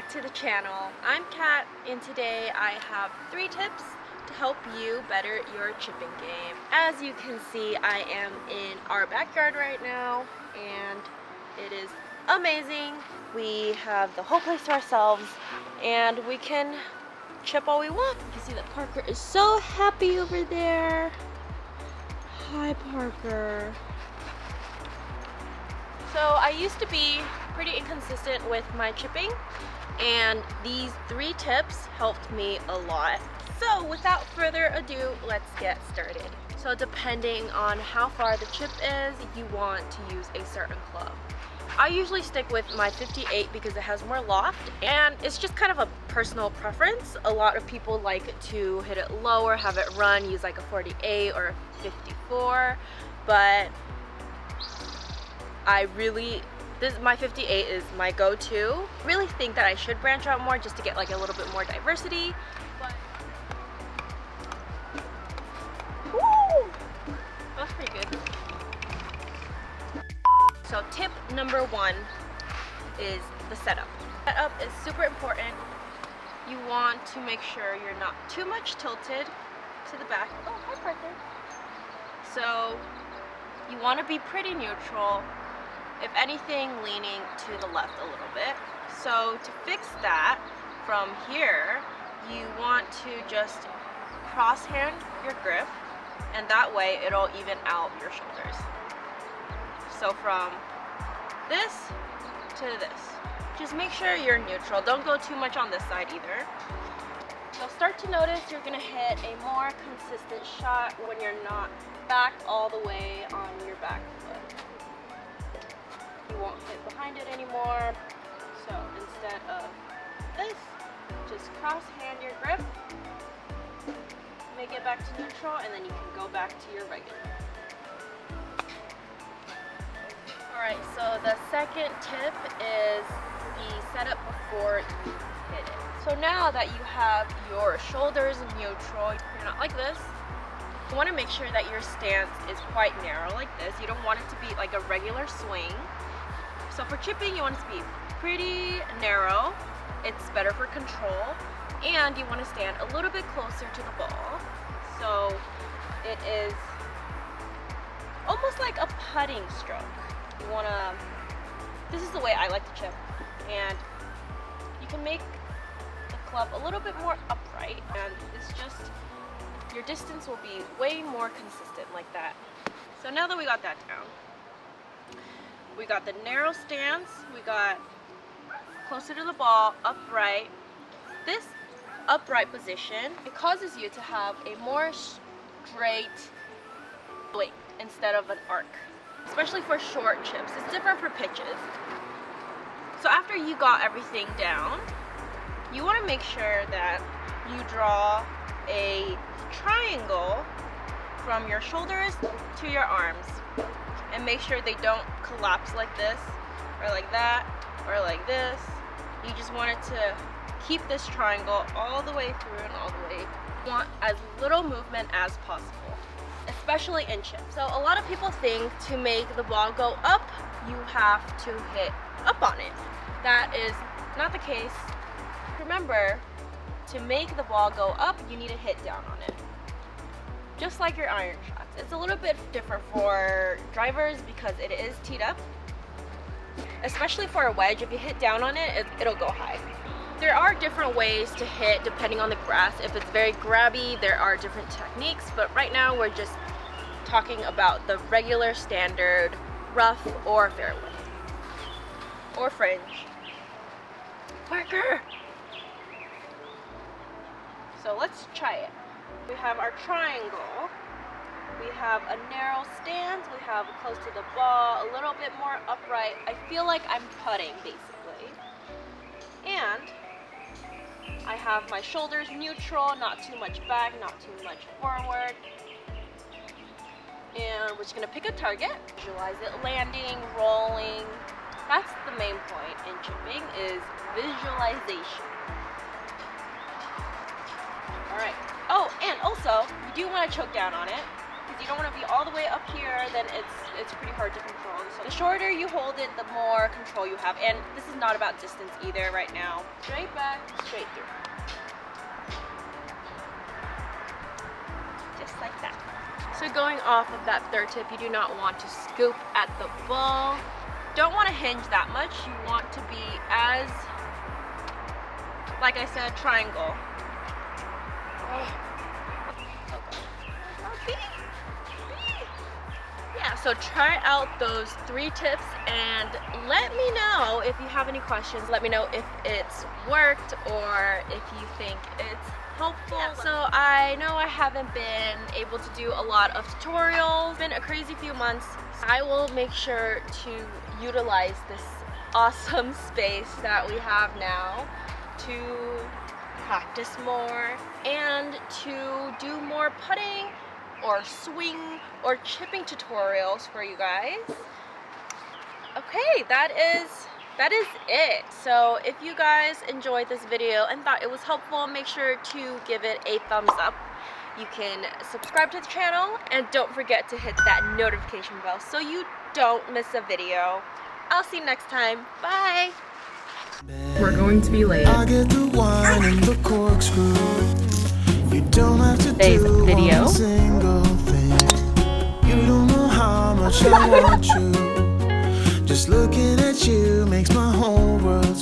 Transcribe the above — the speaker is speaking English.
back to the channel. I'm Kat, and today I have 3 tips to help you better your chipping game. As you can see, I am in our backyard right now, and it is amazing. We have the whole place to ourselves, and we can chip all we want. You can see that Parker is so happy over there. Hi, Parker. So I used to be pretty inconsistent with my chipping, and these 3 tips helped me a lot. So without further ado, let's get started. So depending on how far the chip is, you want to use a certain club. I usually stick with my 58 because it has more loft, and it's just kind of a personal preference. A lot of people like to hit it lower, have it run, use like a 48 or a 54, but my 58 is my go-to. Really think that I should branch out more just to get like a little bit more diversity. But woo! That was pretty good. So tip number 1 is the setup. Setup is super important. You want to make sure you're not too much tilted to the back. Oh, hi Parker. So you want to be pretty neutral. If anything, leaning to the left a little bit. So to fix that, from here, you want to just cross-hand your grip, and that way it'll even out your shoulders. So from this to this. Just make sure you're neutral. Don't go too much on this side either. You'll start to notice you're gonna hit a more consistent shot when you're not back all the way on your back foot. You won't hit behind it anymore. So instead of this, just cross hand your grip, make it back to neutral, and then you can go back to your regular. Alright, so the second tip is the setup before you hit it. So now that you have your shoulders neutral, you're not like this. You want to make sure that your stance is quite narrow like this. You don't want it to be like a regular swing. So for chipping, you want it to be pretty narrow. It's better for control, and you want to stand a little bit closer to the ball. So it is almost like a putting stroke. You want to, this is the way I like to chip, and you can make the club a little bit more upright, and it's just, your distance will be way more consistent like that. So now that we got that down, we got the narrow stance, we got closer to the ball, upright. This upright position, it causes you to have a more straight swing instead of an arc, especially for short chips. It's different for pitches. So after you got everything down, you want to make sure that you draw a triangle from your shoulders to your arms, and make sure they don't collapse like this or like that or like this. You just want it to keep this triangle all the way through and all the way. You want as little movement as possible, especially in chips. So a lot of people think to make the ball go up, you have to hit up on it. That is not the case. Remember, to make the ball go up, you need to hit down on it. Just like your iron shots. It's a little bit different for drivers because it is teed up. Especially for a wedge, if you hit down on it, it'll go high. There are different ways to hit depending on the grass. If it's very grabby, there are different techniques, but right now we're just talking about the regular standard rough or fairway or fringe. Parker! So let's try it. We have our triangle, we have a narrow stance, we have close to the ball, a little bit more upright. I feel like I'm putting basically. And I have my shoulders neutral, not too much back, not too much forward. And we're just gonna pick a target, visualize it landing, rolling. That's the main point in chipping, is visualization. Alright. Oh, and also, you do want to choke down on it. because you don't want to be all the way up here, then it's pretty hard to control. So the shorter you hold it, the more control you have. And this is not about distance either right now. Straight back, straight through. Just like that. So going off of that third tip, you do not want to scoop at the ball. Don't want to hinge that much. You want to be as, like I said, triangle. Yeah, so try out those 3 tips and let me know if you have any questions. Let me know if it's worked or if you think it's helpful. Yeah, so I know I haven't been able to do a lot of tutorials. It's been a crazy few months. I will make sure to utilize this awesome space that we have now to practice more and to do more putting or swing or chipping tutorials for you guys. Okay, that is it. So if you guys enjoyed this video and thought it was helpful, make sure to give it a thumbs up. You can subscribe to the channel and don't forget to hit that notification bell so you don't miss a video. I'll see you next time. Bye. We're going to be late. I get the wine and the corkscrew. You don't have to Today's do video. one single thing. You don't know how much I want you. Just looking at you makes my whole world